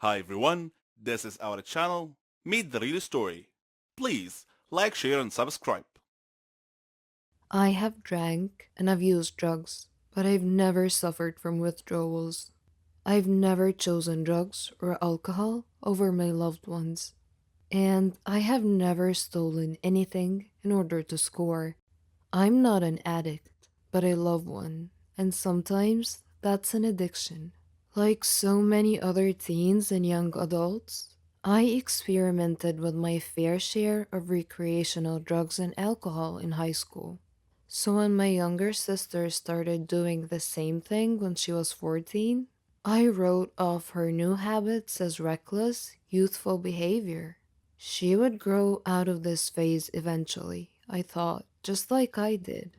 Hi everyone, this is our channel, Meet the Real Story. Please like, share and subscribe. I have drank and I've used drugs, but I've never suffered from withdrawals. I've never chosen drugs or alcohol over my loved ones. And I have never stolen anything in order to score. I'm not an addict, but I love one. And sometimes that's an addiction. Like so many other teens and young adults, I experimented with my fair share of recreational drugs and alcohol in high school. So when my younger sister started doing the same thing when she was 14, I wrote off her new habits as reckless, youthful behavior. She would grow out of this phase eventually, I thought, just like I did.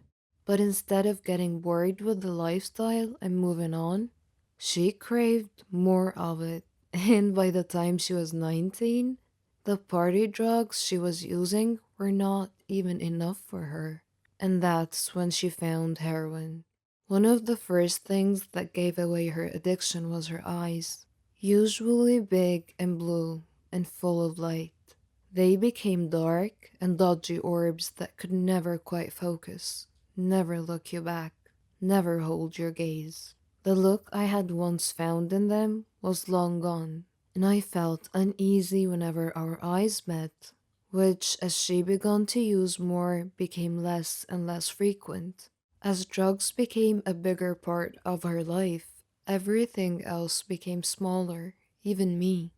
But instead of getting bored with the lifestyle and moving on, she craved more of it. And by the time she was 19, the party drugs she was using were not even enough for her. And that's when she found heroin. One of the first things that gave away her addiction was her eyes, usually big and blue and full of light. They became dark and dodgy orbs that could never quite focus, never look you back, never hold your gaze. The look I had once found in them was long gone, and I felt uneasy whenever our eyes met, which, as she began to use more, became less and less frequent. As drugs became a bigger part of her life, everything else became smaller, even me.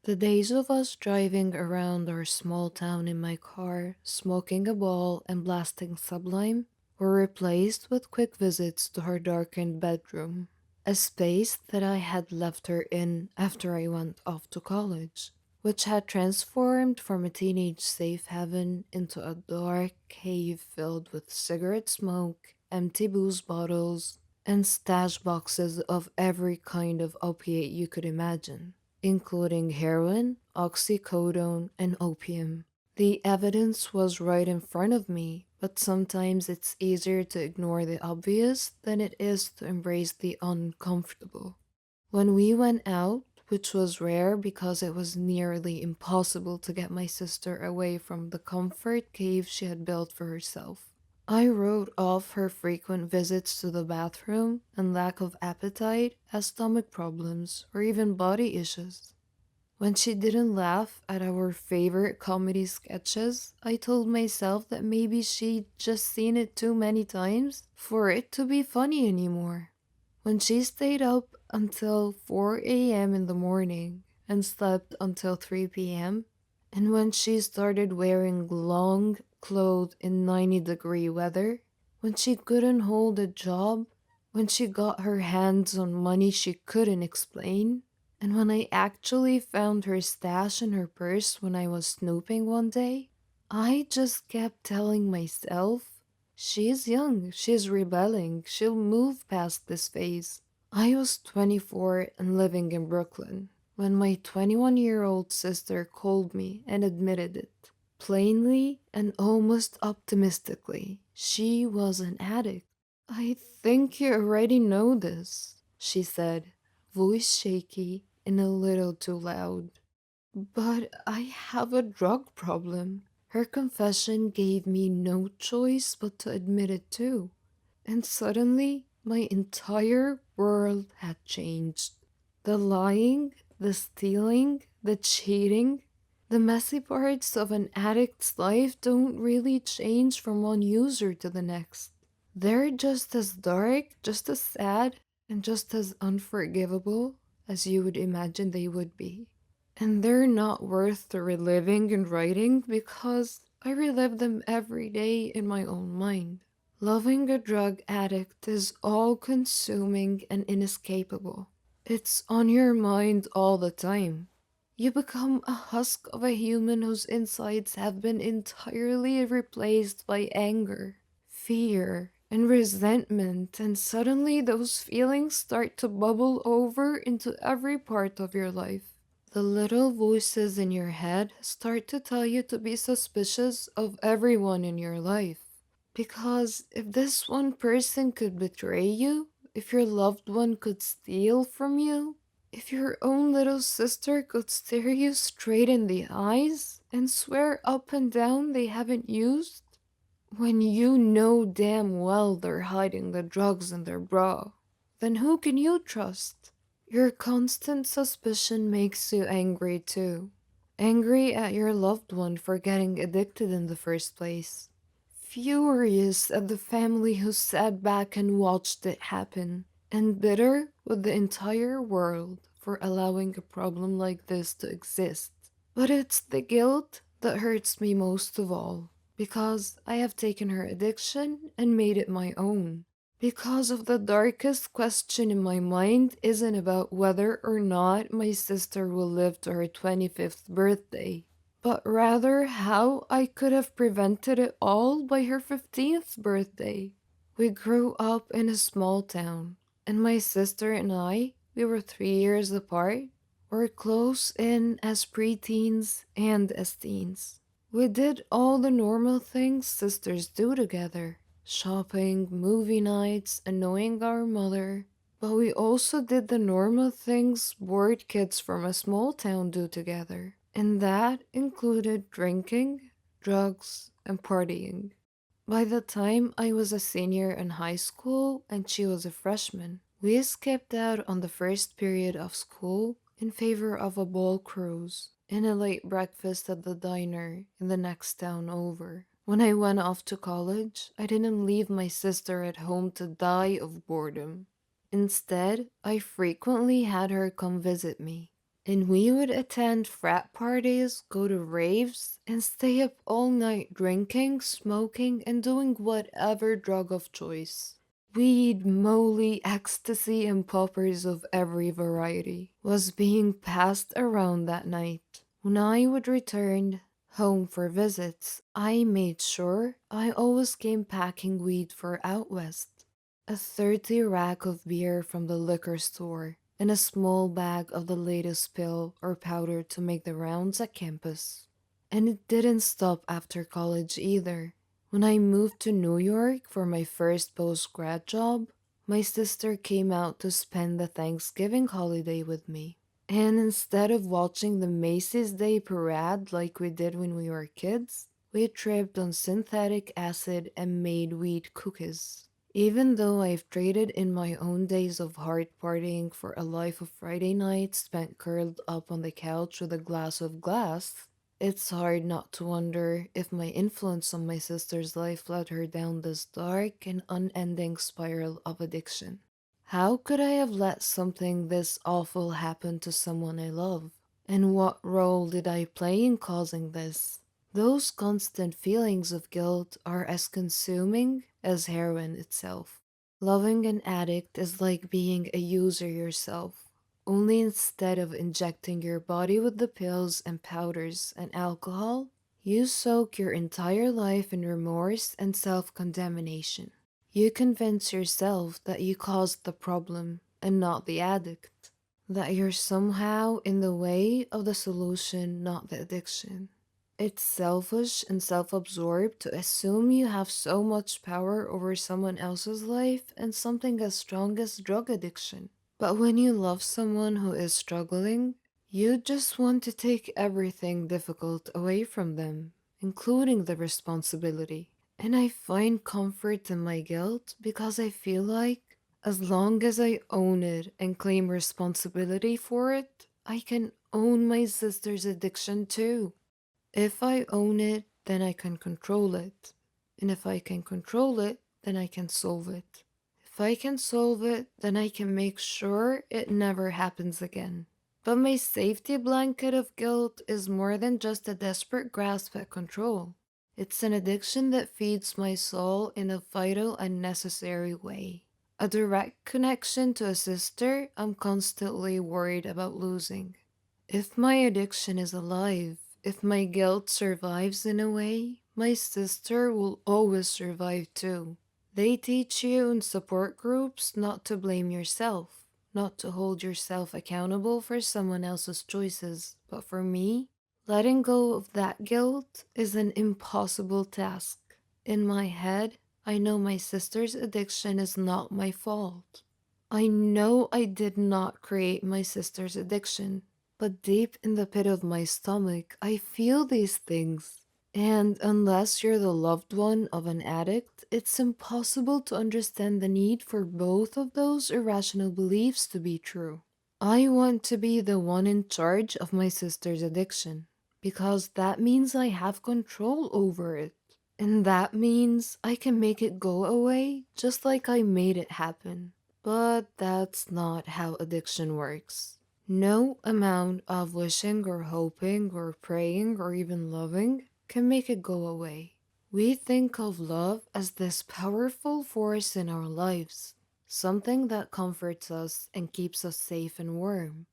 The days of us driving around our small town in my car, smoking a ball and blasting Sublime, were replaced with quick visits to her darkened bedroom, a space that I had left her in after I went off to college, which had transformed from a teenage safe haven into a dark cave filled with cigarette smoke, empty booze bottles, and stash boxes of every kind of opiate you could imagine, including heroin, oxycodone, and opium. The evidence was right in front of me, but sometimes it's easier to ignore the obvious than it is to embrace the uncomfortable. When we went out, which was rare because it was nearly impossible to get my sister away from the comfort cave she had built for herself, I wrote off her frequent visits to the bathroom and lack of appetite as stomach problems or even body issues. When she didn't laugh at our favorite comedy sketches, I told myself that maybe she'd just seen it too many times for it to be funny anymore. When she stayed up until 4 a.m. in the morning and slept until 3 p.m., and when she started wearing long clothes in 90-degree weather, when she couldn't hold a job, when she got her hands on money she couldn't explain, and when I actually found her stash in her purse when I was snooping one day, I just kept telling myself, she's young, she's rebelling, she'll move past this phase. I was 24 and living in Brooklyn when my 21-year-old sister called me and admitted it. Plainly and almost optimistically, she was an addict. I think you already know this, she said, voice shaky and a little too loud. But I have a drug problem. Her confession gave me no choice but to admit it too. And suddenly, my entire world had changed. The lying, the stealing, the cheating, the messy parts of an addict's life don't really change from one user to the next. They're just as dark, just as sad, and just as unforgivable as you would imagine they would be. And they're not worth the reliving and writing because I relive them every day in my own mind. Loving a drug addict is all consuming and inescapable. It's on your mind all the time. You become a husk of a human whose insides have been entirely replaced by anger, fear, and resentment, and suddenly those feelings start to bubble over into every part of your life. The little voices in your head start to tell you to be suspicious of everyone in your life. Because if this one person could betray you, if your loved one could steal from you, If your own little sister could stare you straight in the eyes and swear up and down they haven't used, when you know damn well they're hiding the drugs in their bra, then who can you trust? Your constant suspicion makes you angry too. Angry at your loved one for getting addicted in the first place. Furious at the family who sat back and watched it happen. And bitter with the entire world for allowing a problem like this to exist. But it's the guilt that hurts me most of all, because I have taken her addiction and made it my own. Because of the darkest question in my mind isn't about whether or not my sister will live to her 25th birthday, but rather how I could have prevented it all by her 15th birthday. We grew up in a small town, and my sister and I, we were 3 years apart, were close in as preteens and as teens. We did all the normal things sisters do together: shopping, movie nights, annoying our mother. But we also did the normal things bored kids from a small town do together. And that included drinking, drugs, and partying. By the time I was a senior in high school and she was a freshman, we skipped out on the first period of school in favor of a ball cruise and a late breakfast at the diner in the next town over. When I went off to college, I didn't leave my sister at home to die of boredom. Instead, I frequently had her come visit me. And we would attend frat parties, go to raves, and stay up all night drinking, smoking, and doing whatever drug of choice. Weed, molly, ecstasy, and poppers of every variety was being passed around that night. When I would return home for visits, I made sure I always came packing weed for out west. A 30 rack of beer from the liquor store, and a small bag of the latest pill or powder to make the rounds at campus. And it didn't stop after college either. When I moved to New York for my first post-grad job, my sister came out to spend the Thanksgiving holiday with me. And instead of watching the Macy's Day Parade like we did when we were kids, we tripped on synthetic acid and made weed cookies. Even though I've traded in my own days of hard partying for a life of Friday nights spent curled up on the couch with a glass of glass, it's hard not to wonder if my influence on my sister's life led her down this dark and unending spiral of addiction. How could I have let something this awful happen to someone I love? And what role did I play in causing this? Those constant feelings of guilt are as consuming as heroin itself. Loving an addict is like being a user yourself, only instead of injecting your body with the pills and powders and alcohol, you soak your entire life in remorse and self condemnation. You convince yourself that you caused the problem and not the addict, that you're somehow in the way of the solution, not the addiction. It's selfish and self absorbed to assume you have so much power over someone else's life and something as strong as drug addiction. But when you love someone who is struggling, you just want to take everything difficult away from them, including the responsibility. And I find comfort in my guilt because I feel like as long as I own it and claim responsibility for it, I can own my sister's addiction too. If I own it, then I can control it. And if I can control it, then I can solve it. If I can solve it, then I can make sure it never happens again. But my safety blanket of guilt is more than just a desperate grasp at control. It's an addiction that feeds my soul in a vital and necessary way. A direct connection to a sister I'm constantly worried about losing. If my addiction is alive, if my guilt survives in a way, my sister will always survive too. They teach you in support groups not to blame yourself, not to hold yourself accountable for someone else's choices. But for me, letting go of that guilt is an impossible task. In my head, I know my sister's addiction is not my fault. I know I did not create my sister's addiction, but deep in the pit of my stomach, I feel these things. And unless you're the loved one of an addict, it's impossible to understand the need for both of those irrational beliefs to be true. I want to be the one in charge of my sister's addiction because that means I have control over it. And that means I can make it go away just like I made it happen. But that's not how addiction works. No amount of wishing or hoping or praying or even loving can make it go away. We think of love as this powerful force in our lives, something that comforts us and keeps us safe and warm.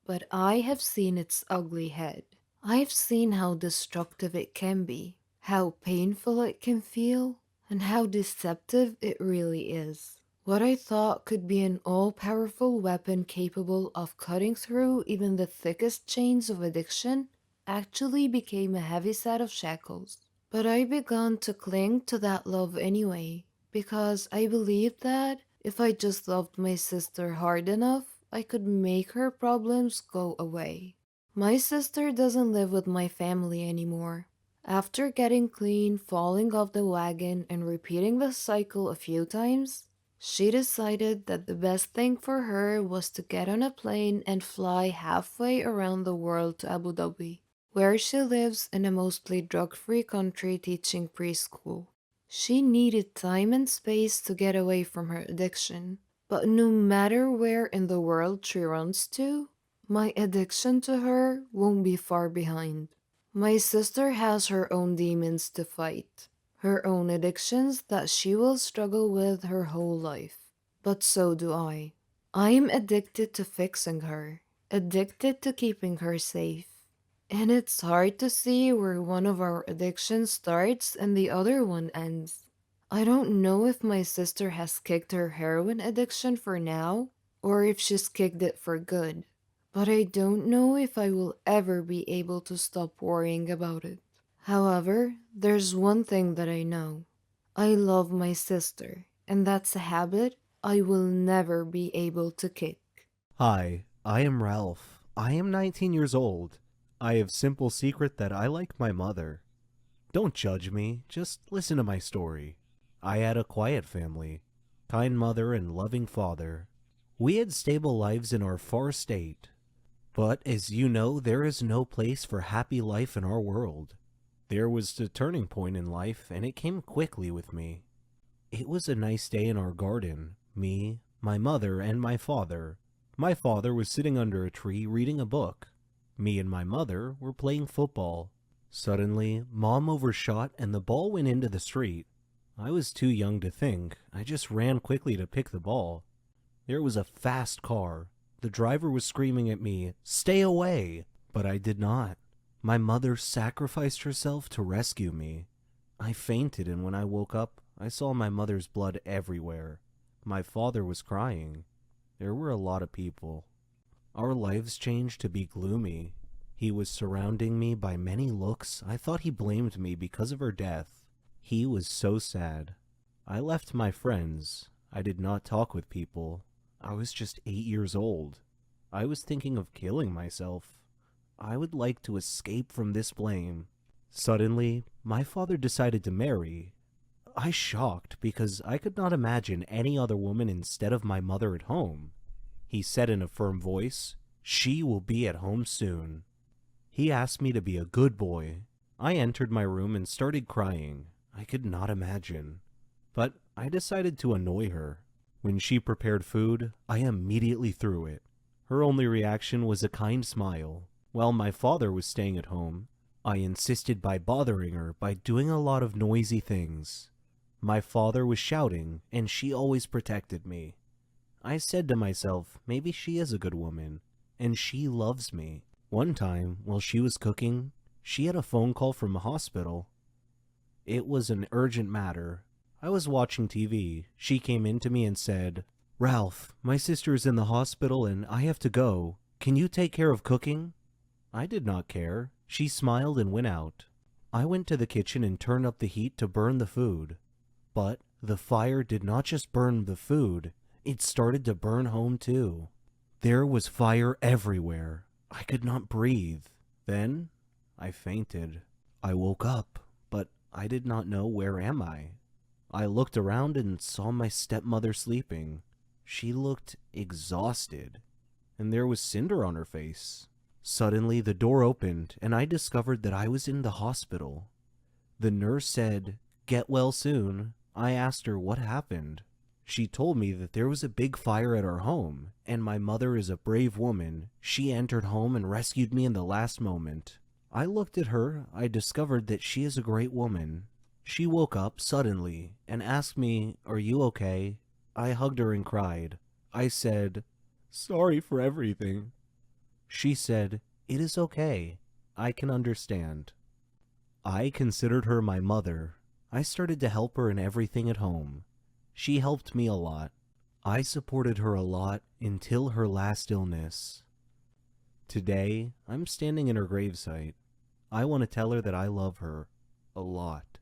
But I have seen its ugly head. I've seen how destructive it can be, how painful it can feel, and how deceptive it really is. What I thought could be an all powerful weapon capable of cutting through even the thickest chains of addiction actually became a heavy set of shackles. But I began to cling to that love anyway, because I believed that if I just loved my sister hard enough, I could make her problems go away. My sister doesn't live with my family anymore. After getting clean, falling off the wagon, and repeating the cycle a few times, she decided that the best thing for her was to get on a plane and fly halfway around the world to Abu Dhabi, where she lives in a mostly drug free country teaching preschool. She needed time and space to get away from her addiction, but no matter where in the world she runs to, my addiction to her won't be far behind. My sister has her own demons to fight, her own addictions that she will struggle with her whole life. But so do I. I'm addicted to fixing her, addicted to keeping her safe. And it's hard to see where one of our addictions starts and the other one ends. I don't know if my sister has kicked her heroin addiction for now, or if she's kicked it for good. But I don't know if I will ever be able to stop worrying about it. However, there's one thing that I know. I love my sister, and that's a habit I will never be able to kick. Hi, I am Ralph. I am 19 years old. I have simple secret that I like my mother. Don't judge me, just listen to my story. I had a quiet family, kind mother and loving father. We had stable lives in our far state. But as you know, there is no place for happy life in our world. There was a turning point in life, and it came quickly with me. It was a nice day in our garden, me, my mother, and my father. My father was sitting under a tree reading a book. Me and my mother were playing football. Suddenly, Mom overshot and the ball went into the street. I was too young to think. I just ran quickly to pick the ball. There was a fast car. The driver was screaming at me, "Stay away!" But I did not. My mother sacrificed herself to rescue me. I fainted, and when I woke up, I saw my mother's blood everywhere. My father was crying. There were a lot of people. Our lives changed to be gloomy. He was surrounding me by many looks. I thought he blamed me because of her death. He was so sad. I left my friends. I did not talk with people. I was just 8 years old. I was thinking of killing myself. I would like to escape from this blame. Suddenly, my father decided to marry. I shocked because I could not imagine any other woman instead of my mother at home. He said in a firm voice, "She will be at home soon." He asked me to be a good boy. I entered my room and started crying. I could not imagine. But I decided to annoy her. When she prepared food, I immediately threw it. Her only reaction was a kind smile. While my father was staying at home, I insisted by bothering her by doing a lot of noisy things. My father was shouting, and she always protected me. I said to myself, maybe she is a good woman, and she loves me. One time, while she was cooking, she had a phone call from a hospital. It was an urgent matter. I was watching TV. She came in to me and said, "Ralph, my sister is in the hospital and I have to go. Can you take care of cooking?" I did not care. She smiled and went out. I went to the kitchen and turned up the heat to burn the food. But the fire did not just burn the food, It started to burn home too. There was fire everywhere. I could not breathe. Then I fainted. I woke up, but I did not know where am I. I looked around and saw my stepmother sleeping. She looked exhausted, and there was cinder on her face. Suddenly, the door opened, and I discovered that I was in the hospital. The nurse said, "Get well soon." I asked her what happened. She told me that there was a big fire at our home, and my mother is a brave woman. She entered home and rescued me in the last moment. I looked at her. I discovered that she is a great woman. She woke up suddenly and asked me, "Are you okay?" I hugged her and cried. I said, "Sorry for everything." She said, "It is okay. I can understand." I considered her my mother. I started to help her in everything at home. She helped me a lot. I supported her a lot until her last illness. Today, I'm standing in her gravesite. I want to tell her that I love her a lot.